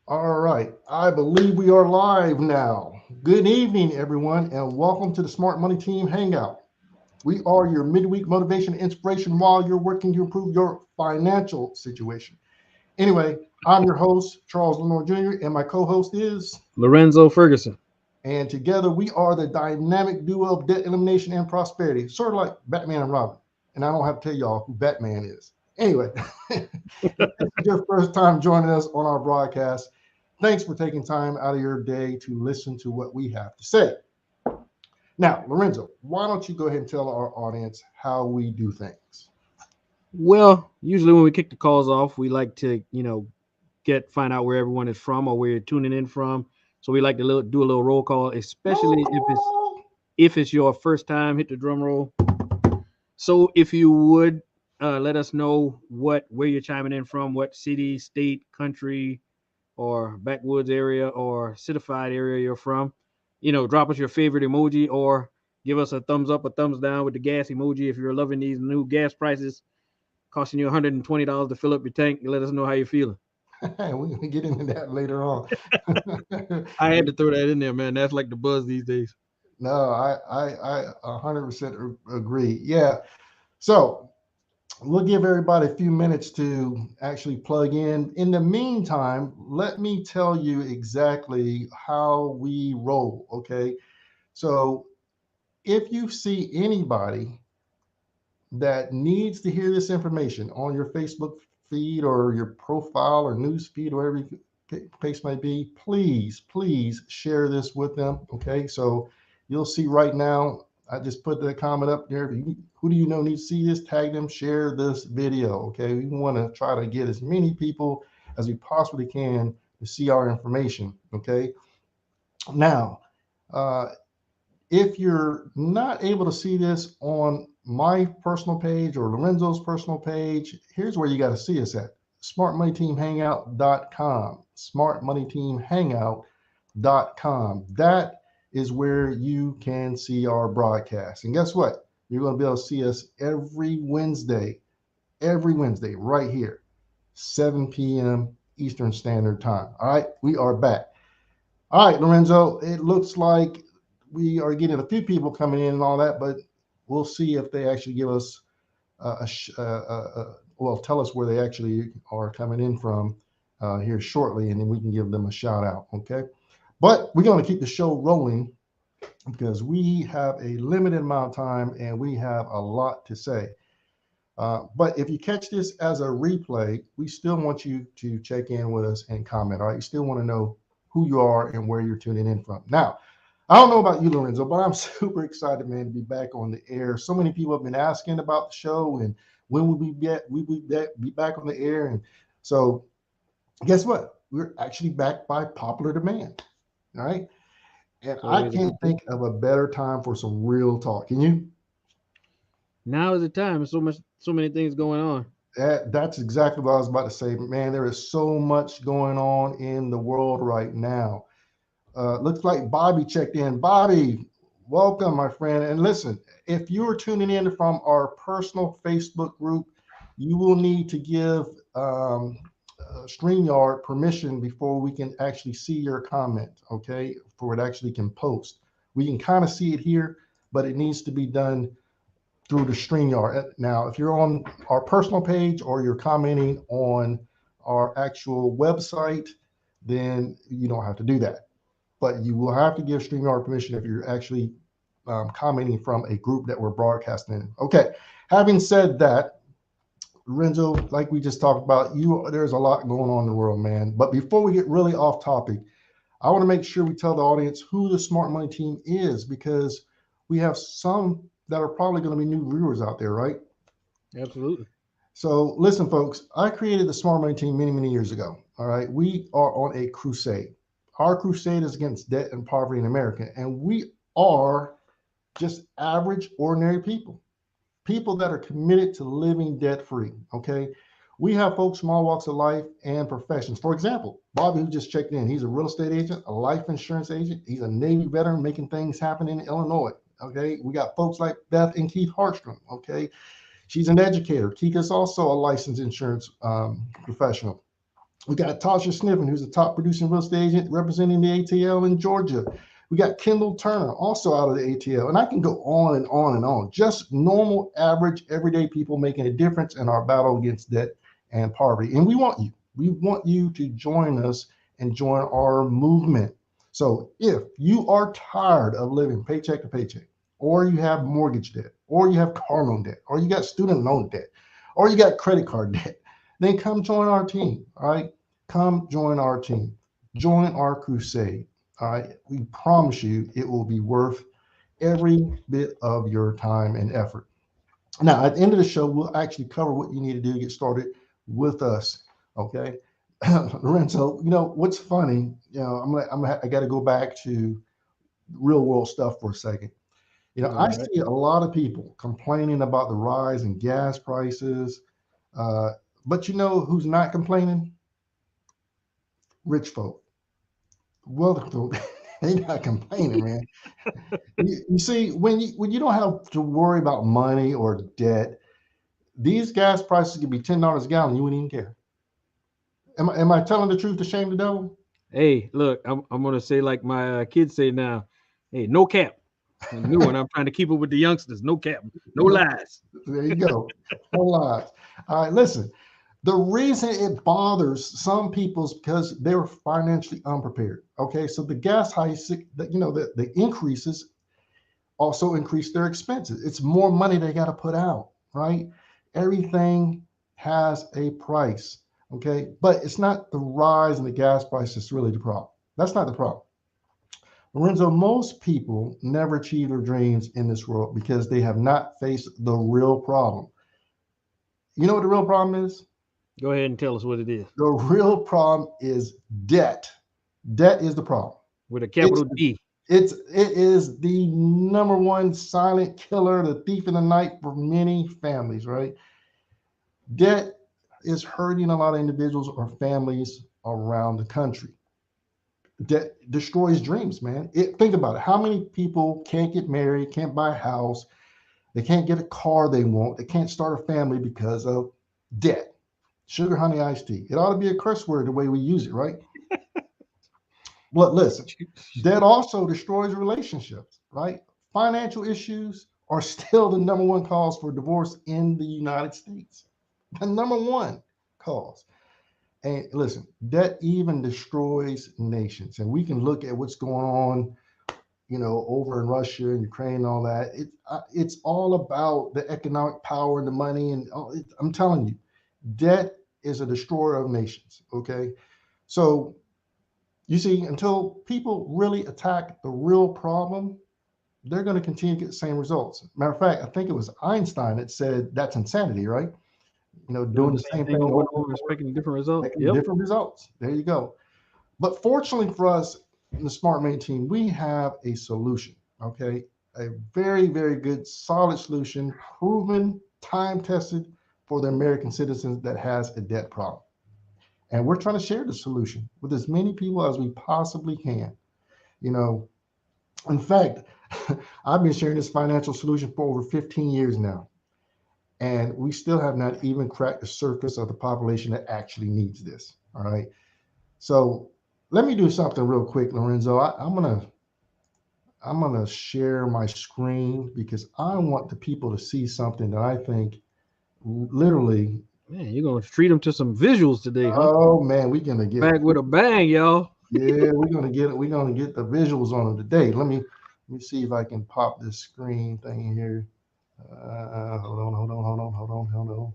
All right, I believe we are live now. Good evening, everyone, and welcome to the Smart Money Team Hangout. We are your midweek motivation and inspiration while you're working to improve your financial situation. Anyway, I'm your host, Charles Lenore Jr., and my co host is, Lorenzo Ferguson. and together we are the dynamic duo of debt elimination and prosperity, sort of like Batman and Robin. And I don't have to tell y'all who Batman is. Anyway, if this is your first time joining us on our broadcast, thanks for taking time out of your day to listen to what we have to say. Now, Lorenzo, why don't you go ahead and tell our audience how we do things? Well, usually when we kick the calls off, we like to, get find out where everyone is from or where you're tuning in from. So we like to do a little roll call, Roll especially call. if it's your first time. Hit the drum roll. So if you would let us know where you're chiming in from, what city, state, country, or backwoods area or citified area you're from. Drop us your favorite emoji or give us a thumbs up, a thumbs down with the gas emoji if you're loving these new gas prices costing you $120 to fill up your tank. Let us know how you're feeling. We're going to get into that later on. I had to throw that in there, man. That's like the buzz these days. No, I 100% agree. Yeah. So we'll give everybody a few minutes to actually plug in. In the meantime, let me tell you exactly how we roll. Okay. So if you see anybody that needs to hear this information on your Facebook feed or your profile or news feed, or whatever case might be, please share this with them. Okay. So you'll see right now, I just put the comment up there. Who do you know needs to see this? Tag them, share this video. Okay. We want to try to get as many people as we possibly can to see our information. Okay. Now, uh, if you're not able to see this on my personal page or Lorenzo's personal page, here's where you got to see us at smartmoneyteamhangout.com. Smartmoneyteamhangout.com. That is where you can see our broadcast. And guess what? You're going to be able to see us every Wednesday, right here, 7 p.m. Eastern Standard Time. All right, we are back. All right, Lorenzo, it looks like we are getting a few people coming in and all that, but we'll see if they actually give us well, tell us where they actually are coming in from here shortly, and then we can give them a shout out. Okay. But we're going to keep the show rolling because we have a limited amount of time and we have a lot to say. But if you catch this as a replay, we still want you to check in with us and comment. All right. You still want to know who you are and where you're tuning in from. Now, I don't know about you, Lorenzo, but I'm super excited, man, to be back on the air. So many people have been asking about the show and when will we be back on the air. And so, guess what? We're actually back by popular demand. All right. And It's I always a can't good thing. think of a better time for some real talk. Can you? Now is the time. There's so many things going on. That's exactly what I was about to say. Man, there is so much going on in the world right now. Looks like Bobby checked in. Bobby, welcome, my friend. And listen, if you are tuning in from our personal Facebook group, you will need to give StreamYard permission before we can actually see your comment, okay? For it actually can post. We can kind of see it here, but it needs to be done through the StreamYard. Now, if you're on our personal page or you're commenting on our actual website, then you don't have to do that. But you will have to give StreamYard permission if you're actually commenting from a group that we're broadcasting in. Okay, having said that, Renzo, like we just talked about, there's a lot going on in the world, man. But before we get really off topic, I want to make sure we tell the audience who the Smart Money Team is because we have some that are probably going to be new viewers out there, right? Absolutely. So listen, folks, I created the Smart Money Team many years ago. All right. We are on a crusade. Our crusade is against debt and poverty in America. And we are just average, ordinary people, people that are committed to living debt free. Okay. We have folks from all walks of life and professions. For example, Bobby, who just checked in, he's a real estate agent, a life insurance agent. He's a Navy veteran making things happen in Illinois. Okay. We got folks like Beth and Keith Hartstrom. Okay. She's an educator. Kika's also a licensed insurance professional. We got Tasha Sniffen, who's a top producing real estate agent representing the ATL in Georgia. We got Kendall Turner, also out of the ATL. And I can go on and on and on. Just normal, average, everyday people making a difference in our battle against debt and poverty. And we want you. We want you to join us and join our movement. So if you are tired of living paycheck to paycheck, or you have mortgage debt, or you have car loan debt, or you got student loan debt, or you got credit card debt, then come join our team. All right. Come join our team. Join our crusade. All right. We promise you it will be worth every bit of your time and effort. Now, at the end of the show, we'll actually cover what you need to do to get started with us. Okay. Lorenzo, what's funny, I got to go back to real world stuff for a second. All I right. see a lot of people complaining about the rise in gas prices. Uh, but you know who's not complaining? Rich folk. Well, they not complaining, man. You see, when you don't have to worry about money or debt, these gas prices could be $10 a gallon. You wouldn't even care. Am I telling the truth to shame the devil? Hey, look, I'm gonna say like my kids say now. Hey, no cap. A new one. I'm trying to keep up with the youngsters. No cap. No No, lies. there you go. No lies. All right, listen. The reason it bothers some people is because they're financially unprepared. Okay, so the gas hikes, the increases also increase their expenses. It's more money they got to put out, right? Everything has a price, okay? But it's not the rise in the gas price that's really the problem. That's not the problem. Lorenzo, most people never achieve their dreams in this world because they have not faced the real problem. You know what the real problem is? Go ahead and tell us what it is The real problem is debt. Debt is the problem. with a It's capital D. it is the number one silent killer, the thief in the night for many families, right? Debt is hurting a lot of individuals or families around the country. Debt destroys dreams, man. Think about it. How many people can't get married, can't buy a house, they can't get a car they want, they can't start a family because of debt? Sugar, honey, iced tea. It ought to be a curse word the way we use it, right? But listen, debt also destroys relationships, right? Financial issues are still the number one cause for divorce in the United States. The number one cause. And listen, debt even destroys nations. And we can look at what's going on, over in Russia and Ukraine and all that. It's all about the economic power and the money. And I'm telling you, debt is a destroyer of nations. Okay. So you see, until people really attack the real problem, they're going to continue to get the same results. Matter of fact, I think it was Einstein that said that's insanity, right? Doing Doing the the same same thing thing over and over and over, over, expecting a different result. making Yep. different results. There you go. But fortunately for us in the Smart Main team, we have a solution. Okay, a very, very good, solid solution, proven, time tested for the American citizens that has a debt problem. And we're trying to share the solution with as many people as we possibly can. You know, in fact, I've been sharing this financial solution for over 15 years now, and we still have not even cracked the surface of the population that actually needs this. All right. So let me do something real quick, Lorenzo. I'm gonna share my screen because I want the people to see something that I think literally. Man, you're gonna treat them to some visuals today, huh? Oh man, we're gonna get. Back with a bang, y'all. Yeah, we're gonna get the visuals on them today. Let me see if I can pop this screen thing here. Hold on.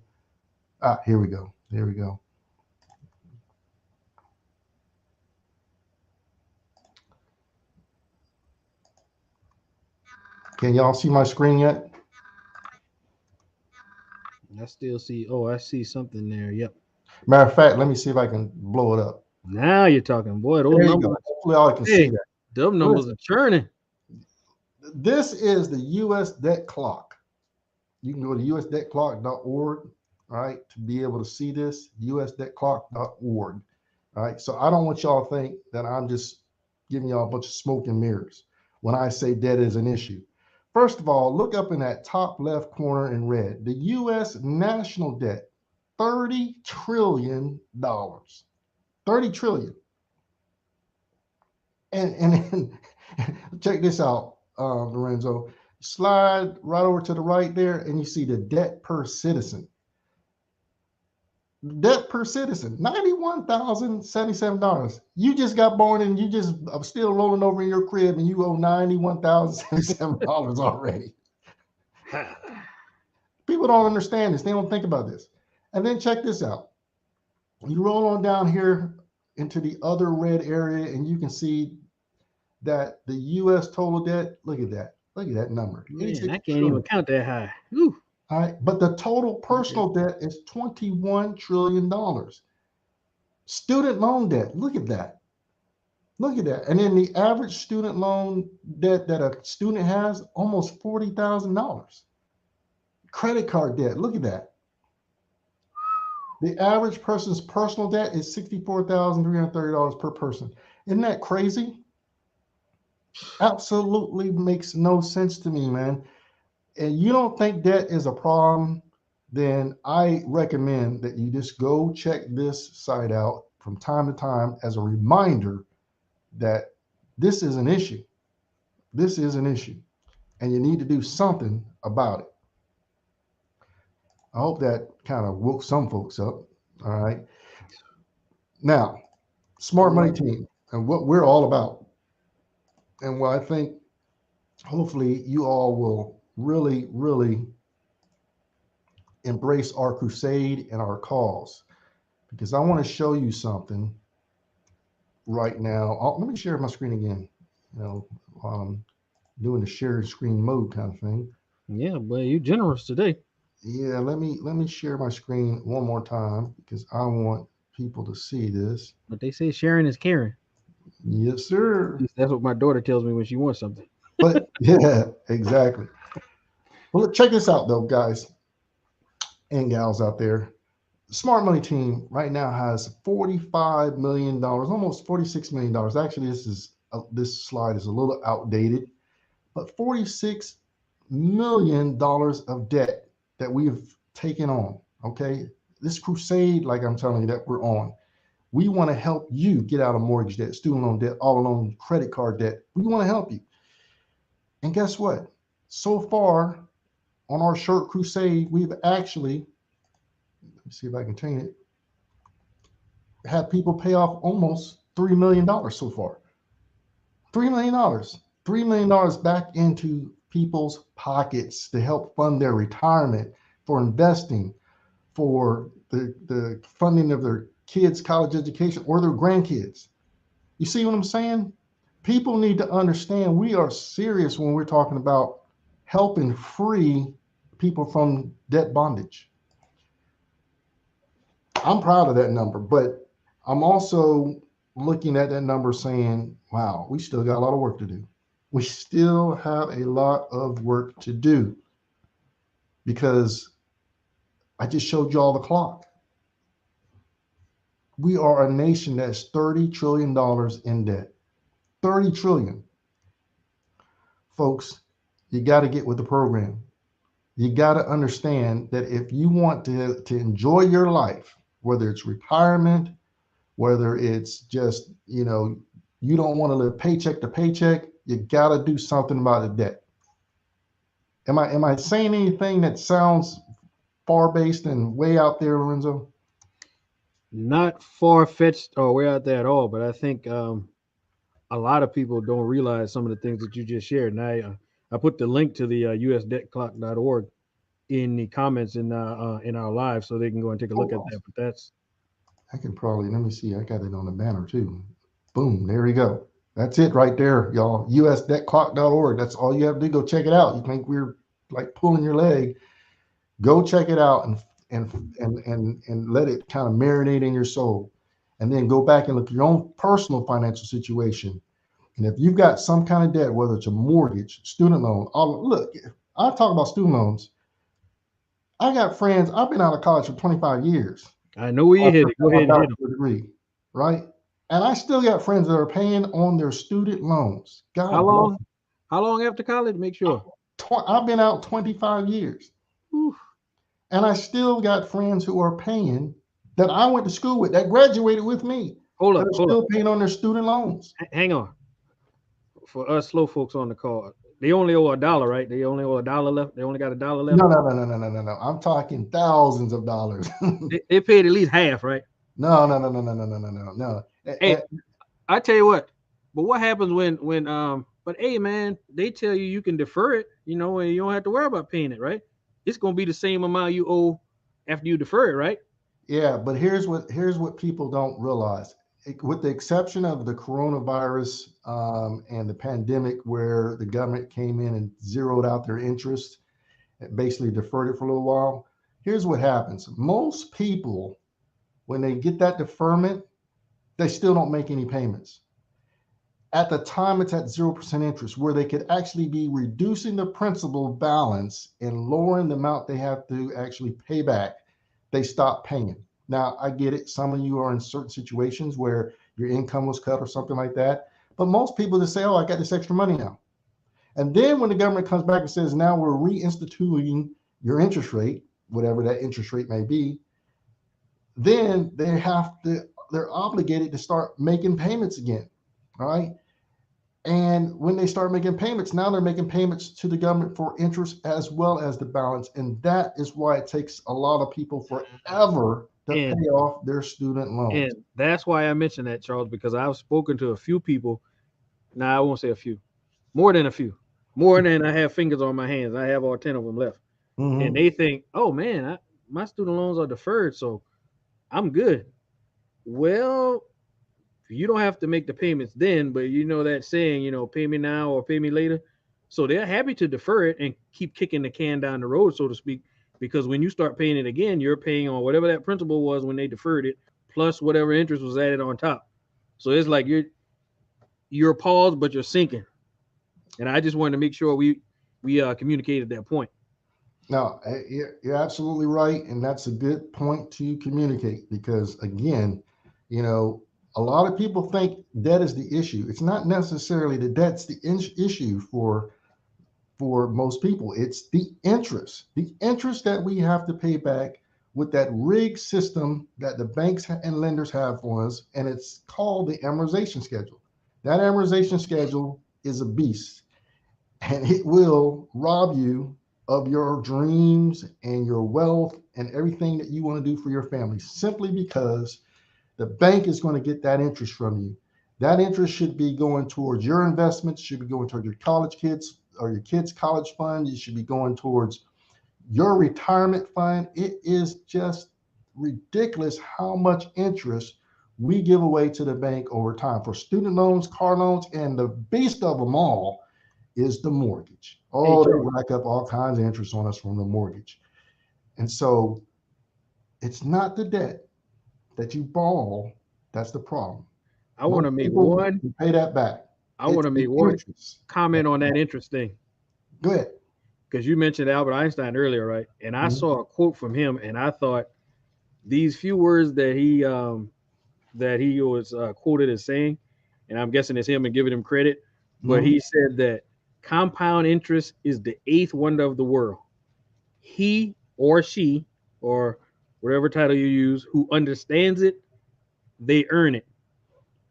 Ah, here we go. There we go. Can y'all see my screen yet? I still see. Oh, I see something there. Yep. Matter of fact, let me see if I can blow it up. Now you're talking, boy. Those There you numbers. go. Hopefully, all can see Hey, that. them numbers Listen, are churning. this is the U.S. debt clock. You can go to usdebtclock.org, all right, to be able to see this. usdebtclock.org. All right. So I don't want y'all to think that I'm just giving y'all a bunch of smoke and mirrors when I say debt is an issue. First of all, look up in that top left corner in red. The U.S. national debt, $30 trillion. 30 trillion. And check this out, Lorenzo. Slide right over to the right there, and you see the debt per citizen. Debt per citizen, $91,077. You just got born and you just still rolling over in your crib and you owe $91,077 already. People don't understand this. They don't think about this. And then check this out. You roll on down here into the other red area and you can see that the U.S. total debt, look at that. Look at that number. Man, I can't even count that high. Whew. All right, but the total personal debt is $21 trillion. Student loan debt, look at that. Look at that. And then the average student loan debt that a student has, almost $40,000. Credit card debt, look at that. The average person's personal debt is $64,330 per person. Isn't that crazy? Absolutely makes no sense to me, man. And you don't think debt is a problem, then I recommend that you just go check this site out from time to time as a reminder that this is an issue. This is an issue, and you need to do something about it. I hope that kind of woke some folks up. All right. Now, smart money team and what we're all about, and what I think hopefully you all will really, really embrace our crusade and our cause, because I want to show you something right now. Let me share my screen again. Doing the share screen mode kind of thing. Yeah, boy, you're generous today. Yeah, let me share my screen one more time because I want people to see this. But they say sharing is caring. Yes, sir. That's what my daughter tells me when she wants something. But yeah, exactly. Well, check this out though, guys and gals out there. The Smart Money team right now has $45 million, almost $46 million. Actually, this slide is a little outdated, but $46 million of debt that we have taken on. Okay, this crusade, like I'm telling you, that we're on. We want to help you get out of mortgage debt, student loan debt, auto loan, credit card debt. We want to help you. And guess what? So far on our short crusade, we've actually, let me see if I can change it, had people pay off almost $3 million so far. $3 million. $3 million back into people's pockets to help fund their retirement, for investing, for the funding of their kids' college education or their grandkids. You see what I'm saying? People need to understand we are serious when we're talking about helping free people from debt bondage. I'm proud of that number, but I'm also looking at that number saying, wow, we still got a lot of work to do. We still have a lot of work to do, because I just showed you all the clock. We are a nation that's $30 trillion in debt. 30 trillion. Folks, you got to get with the program. You got to understand that if you want to enjoy your life, whether it's retirement, whether it's just, you don't want to live paycheck to paycheck, you got to do something about the debt. Am I saying anything that sounds far-based and way out there, Lorenzo? Not far-fetched or way out there at all, but I think a lot of people don't realize some of the things that you just shared. And I put the link to the usdebtclock.org in the comments in our live, so they can go and take a look at that. But that's, I can probably, let me see, I got it on the banner too. Boom, there you go. That's it right there, y'all. usdebtclock.org. That's all you have to do. Go check it out. You think we're like pulling your leg? Go check it out and let it kind of marinate in your soul. And then go back and look at your own personal financial situation. And if you've got some kind of debt, whether it's a mortgage, student loan, look, I talk about student loans. I got friends, I've been out of college for 25 years. I know where you hit it. Go ahead and hit them. Degree, right? And I still got friends that are paying on their student loans. God, how long after college? Make sure. I've been out 25 years. Oof. And I still got friends who are paying, that I went to school with, that graduated with me. hold that up, are hold up. still paying on their student loans. Hang on. For us slow folks on the call, they only owe $1, right? They only owe $1 left. They only got $1 left. No. I'm talking thousands of dollars. They paid at least half, right? No. Hey, I tell you what. But what happens when? But hey, man, they tell you can defer it, and you don't have to worry about paying it, right? It's gonna be the same amount you owe after you defer it, right? Yeah, but here's what people don't realize. With the exception of the coronavirus and the pandemic, where the government came in and zeroed out their interest, and basically deferred it for a little while. Here's what happens: most people, when they get that deferment, they still don't make any payments. At the time, it's at 0% interest, where they could actually be reducing the principal balance and lowering the amount they have to actually pay back. They stop paying. Now, I get it. Some of you are in certain situations where your income was cut or something like that. But most people just say, oh, I got this extra money now. And then when the government comes back and says, now we're reinstituting your interest rate, whatever that interest rate may be, then they're obligated to start making payments again. All right. And when they start making payments, now they're making payments to the government for interest as well as the balance. And that is why it takes a lot of people forever to And pay off their student loans. and that's why I mentioned that, Charles, because I've spoken to a few people. Now I won't say a few, more than a few, more than I have fingers on my hands. I have all 10 of them left, and Mm-hmm. they think, oh man, my student loans are deferred, so I'm good. Well, you don't have to make the payments then, but that saying, pay me now or pay me later. So they're happy to defer it and keep kicking the can down the road, so to speak, because when you start paying it again, you're paying on whatever that principal was when they deferred it, plus whatever interest was added on top. So it's like you're paused, but you're sinking. And I just wanted to make sure we communicated that point. No, you're absolutely right. And that's a good point to communicate because, again, you know, a lot of people think debt is the issue. It's not necessarily the debt's the issue for most people. It's the interest that we have to pay back with that rigged system that the banks and lenders have for us, and it's called the amortization schedule. That amortization schedule is a beast, and it will rob you of your dreams and your wealth and everything that you want to do for your family simply because the bank is going to get that interest from you. That interest should be going towards your investments, should be going towards your college kids or your kids' college fund. It should be going towards your retirement fund. It is just ridiculous how much interest we give away to the bank over time for student loans, car loans, and the beast of them all is the mortgage. Hey, Oh, they Charles, rack up all kinds of interest on us from the mortgage. And so it's not the debt that you borrow that's the problem. I want Most to make people one. pay that back. I want It's to the make one interest. comment on that interest thing Go ahead. because you mentioned Albert Einstein earlier, right? And I Mhm. saw a quote from him, and I thought these few words that he was quoted as saying, and I'm guessing it's him and giving him credit, but Mhm. he said that compound interest is the eighth wonder of the world. He or she, or whatever title you use, who understands it, they earn it.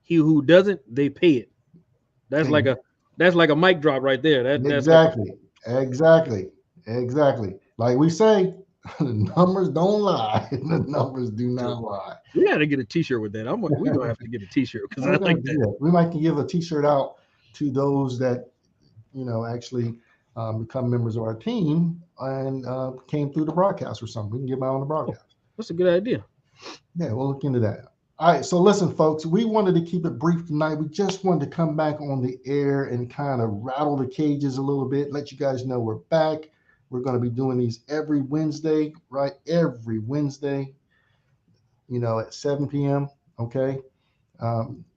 He who doesn't, they pay it. That's like a that's like a mic drop right there. That's like Exactly. Exactly. Exactly. Like we say, the numbers don't lie. The numbers do a, not lie. we got to get a T-shirt with that. We gonna have to get a T-shirt because I We're gonna like do that. that. We might give a T-shirt out to those that actually become members of our team and came through the broadcast or something. We can give them out on the Oh, broadcast. that's a good idea. Yeah, we'll look into that. All right, so listen, folks, we wanted to keep it brief tonight. We just wanted to come back on the air and kind of rattle the cages a little bit, let you guys know we're back. We're going to be doing these every Wednesday, right? Every Wednesday, at 7 p.m., okay?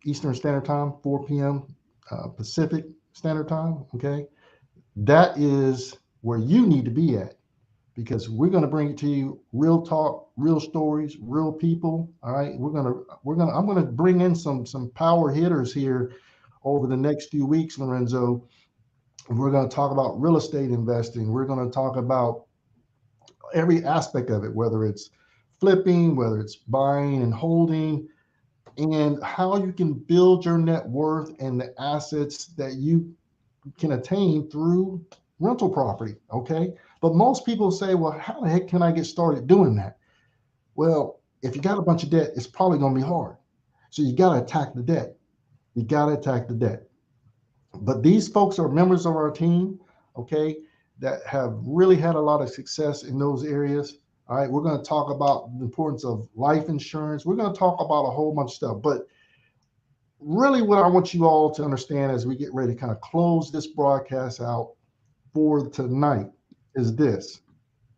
Eastern Standard Time, 4 p.m. Pacific Standard Time, okay? That is where you need to be at because we're going to bring it to you real talk, real stories, real people. All right. I'm going to bring in some power hitters here over the next few weeks, Lorenzo. We're going to talk about real estate investing. We're going to talk about every aspect of it, whether it's flipping, whether it's buying and holding, and how you can build your net worth and the assets that you can attain through rental property. Okay. But most people say, well, how the heck can I get started doing that? Well, if you got a bunch of debt, it's probably going to be hard. So you got to attack the debt. You got to attack the debt. But these folks are members of our team, okay, that have really had a lot of success in those areas. All right, we're going to talk about the importance of life insurance. We're going to talk about a whole bunch of stuff. But really, what I want you all to understand as we get ready to kind of close this broadcast out for tonight is this: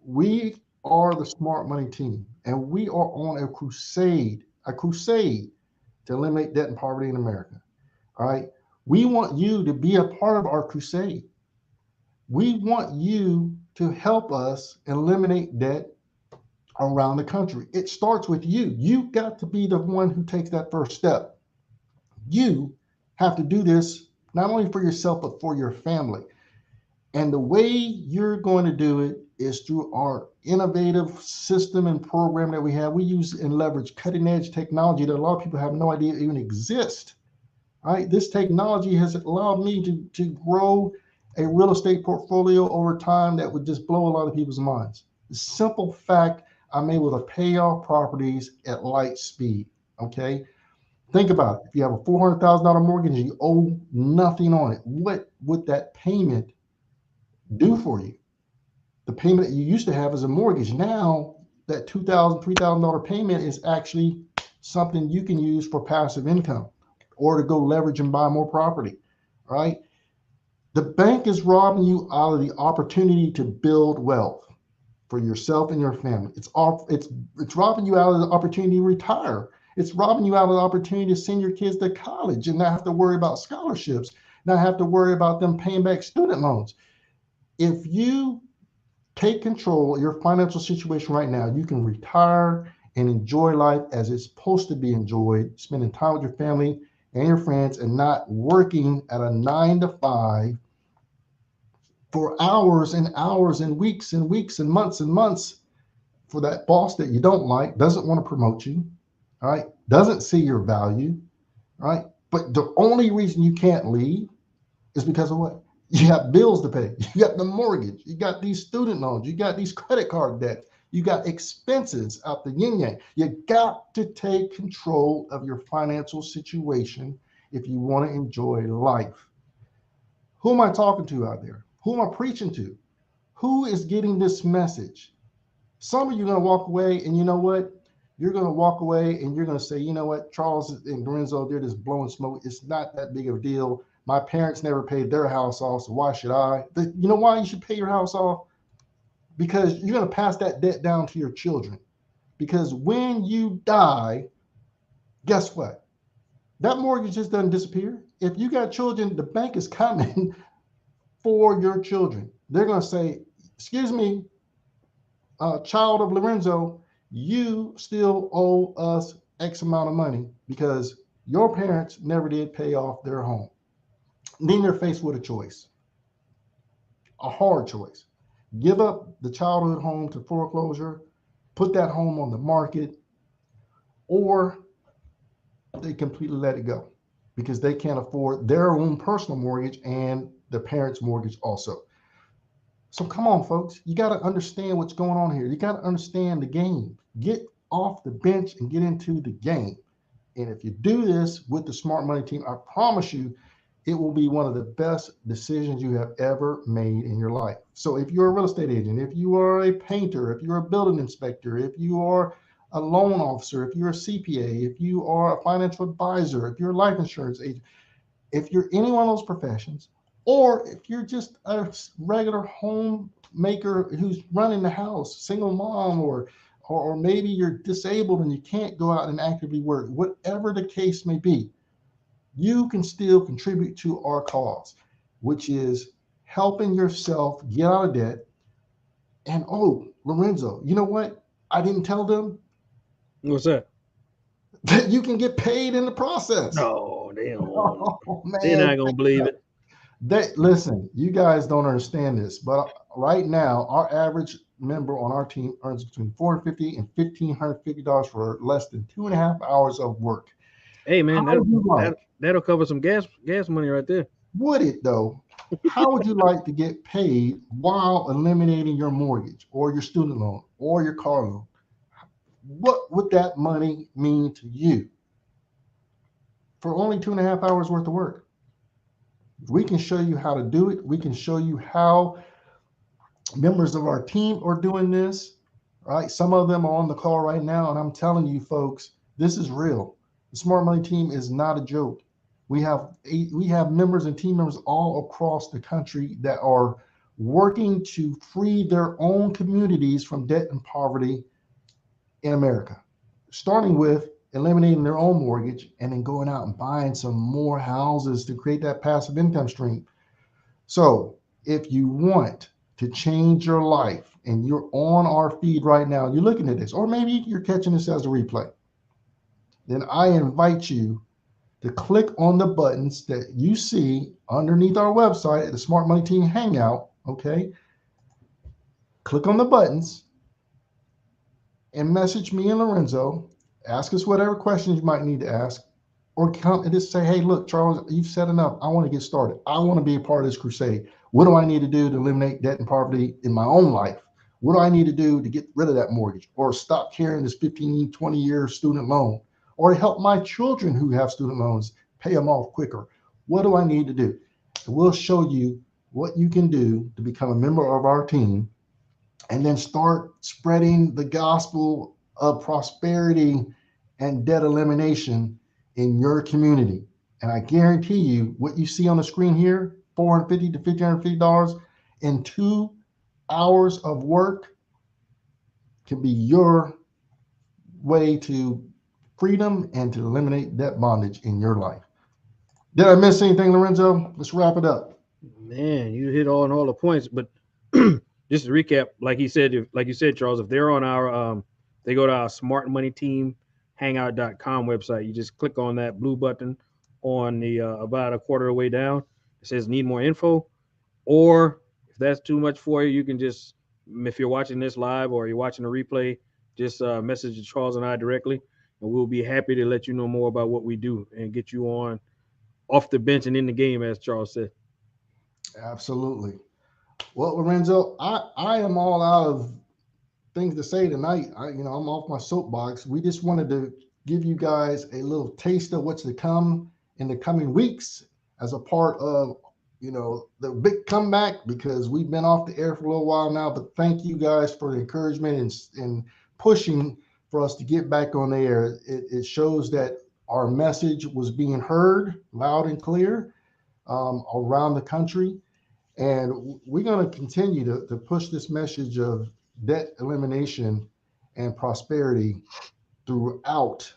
we are the Smart Money team, and we are on a crusade to eliminate debt and poverty in America. All right. We want you to be a part of our crusade. We want you to help us eliminate debt around the country. It starts with you. You've got to be the one who takes that first step. You have to do this not only for yourself, but for your family. And the way you're going to do it is through our innovative system and program that we have. We use and leverage cutting edge technology that a lot of people have no idea even exists. All right, this technology has allowed me to grow a real estate portfolio over time that would just blow a lot of people's minds. The simple fact, I'm able to pay off properties at light speed. Okay, think about it. If you have a $400,000 mortgage and you owe nothing on it, what would that payment do for you? The payment that you used to have as a mortgage, now that $2,000, $3,000 payment is actually something you can use for passive income or to go leverage and buy more property, right? The bank is robbing you out of the opportunity to build wealth for yourself and your family. It's robbing you out of the opportunity to retire. It's robbing you out of the opportunity to send your kids to college and not have to worry about scholarships, not have to worry about them paying back student loans. If you take control of your financial situation right now, you can retire and enjoy life as it's supposed to be enjoyed, spending time with your family and your friends and not working at a 9 to 5 for hours and hours and weeks and weeks and months for that boss that you don't like, doesn't want to promote you, all right, doesn't see your value, right? But the only reason you can't leave is because of what? You got bills to pay. You got the mortgage. You got these student loans. You got these credit card debts. You got expenses out the yin yang. You got to take control of your financial situation if you want to enjoy life. Who am I talking to out there? Who am I preaching to? Who is getting this message? Some of you are going to walk away, and you know what? You're going to walk away and you're going to say, you know what? Charles and Lorenzo, they're just blowing smoke. It's not that big of a deal. My parents never paid their house off, so why should I? You know why you should pay your house off? Because you're going to pass that debt down to your children. Because when you die, guess what? That mortgage just doesn't disappear. If you got children, the bank is coming for your children. They're going to say, excuse me, child of Lorenzo, you still owe us X amount of money because your parents never did pay off their home. Then they're faced with a choice, a hard choice. Give up the childhood home to foreclosure, put that home on the market, or they completely let it go because they can't afford their own personal mortgage and the parents' mortgage also. So come on, folks. You got to understand what's going on here. You got to understand the game. Get off the bench and get into the game. And if you do this with the Smart Money team, I promise you, it will be one of the best decisions you have ever made in your life. So if you're a real estate agent, if you are a painter, if you're a building inspector, if you are a loan officer, if you're a CPA, if you are a financial advisor, if you're a life insurance agent, if you're any one of those professions, or if you're just a regular homemaker who's running the house, single mom, or maybe you're disabled and you can't go out and actively work, whatever the case may be, you can still contribute to our cause, which is helping yourself get out of debt. And oh, Lorenzo, you know what? I didn't tell them What's that? that you can get paid in the process. No, they don't. Oh They're man, not gonna believe it. listen, you guys don't understand this, but right now, our average member on our team earns between $450 and $1,550 for less than 2.5 hours of work. Hey man, How would you that'll cover some gas money right there. would it though? How would you like to get paid while eliminating your mortgage or your student loan or your car loan? What would that money mean to you for only 2.5 hours worth of work? We can show you how to do it. We can show you how members of our team are doing this, right? Some of them are on the call right now, and I'm telling you, folks, this is real. The Smart Money team is not a joke. We have members and team members all across the country that are working to free their own communities from debt and poverty in America, starting with eliminating their own mortgage and then going out and buying some more houses to create that passive income stream. So if you want to change your life and you're on our feed right now, you're looking at this, or maybe you're catching this as a replay, then I invite you to click on the buttons that you see underneath our website at the Smart Money Team Hangout. Okay. Click on the buttons and message me and Lorenzo. Ask us whatever questions you might need to ask, or come and just say, hey, look, Charles, you've said enough. I want to get started. I want to be a part of this crusade. What do I need to do to eliminate debt and poverty in my own life? What do I need to do to get rid of that mortgage or stop carrying this 15, 20-year student loan, or to help my children who have student loans pay them off quicker? What do I need to do? And we'll show you what you can do to become a member of our team and then start spreading the gospel of prosperity and debt elimination in your community. And I guarantee you, what you see on the screen here, $450 to $1,550 in 2 hours of work, can be your way to freedom and to eliminate debt bondage in your life. Did I miss anything, Lorenzo? Let's wrap it up. Man, you hit on all the points, but just to recap, like you said, Charles, if they're on our they go to our Smart Money Team Hangout.com website. You just click on that blue button on the about a quarter of the way down. It says need more info. Or if that's too much for you, you can just, if you're watching this live or you're watching a replay, just message Charles and I directly, and we'll be happy to let you know more about what we do and get you on off the bench and in the game, as Charles said. Absolutely. Well, Lorenzo, I am all out of things to say tonight. I'm off my soapbox. We just wanted to give you guys a little taste of what's to come in the coming weeks as a part of, the big comeback, because we've been off the air for a little while now. But thank you guys for the encouragement and pushing for us to get back on the air. It shows that our message was being heard loud and clear around the country. And we're going to continue to push this message of debt elimination and prosperity throughout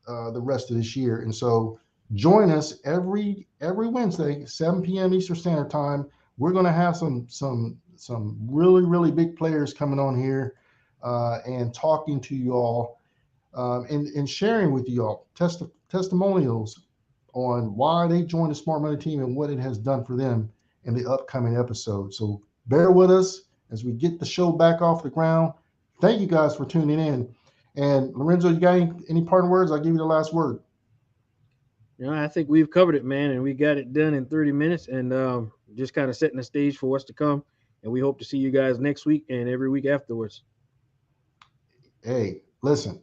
the rest of this year. And so join us every Wednesday, 7 p.m. Eastern Standard Time. We're going to have some really, really big players coming on here and talking to you all and sharing with you all testimonials on why they joined the Smart Money team and what it has done for them in the upcoming episode. So bear with us as we get the show back off the ground. Thank you guys for tuning in. And Lorenzo, you got any parting words? I'll give you the last word. I think we've covered it, man, and we got it done in 30 minutes and just kind of setting the stage for what's to come. And we hope to see you guys next week and every week afterwards. Hey, listen,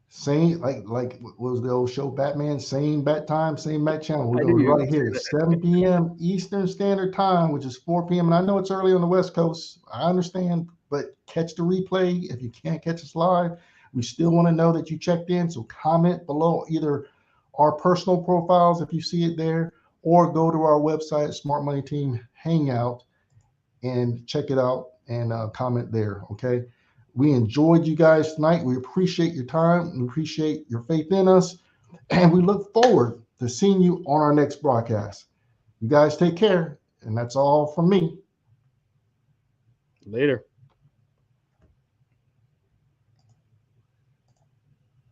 same like what was the old show, Batman? Same bat time, same bat channel. We're going to be right here, 7 p.m. Eastern Standard Time, which is 4 p.m. And I know it's early on the West Coast. I understand, but catch the replay if you can't catch us live. We still want to know that you checked in. So comment below either our personal profiles if you see it there, or go to our website, Smart Money Team Hangout, and check it out and comment there. Okay. We enjoyed you guys tonight. We appreciate your time. We appreciate your faith in us. And we look forward to seeing you on our next broadcast. You guys take care. And that's all from me. Later.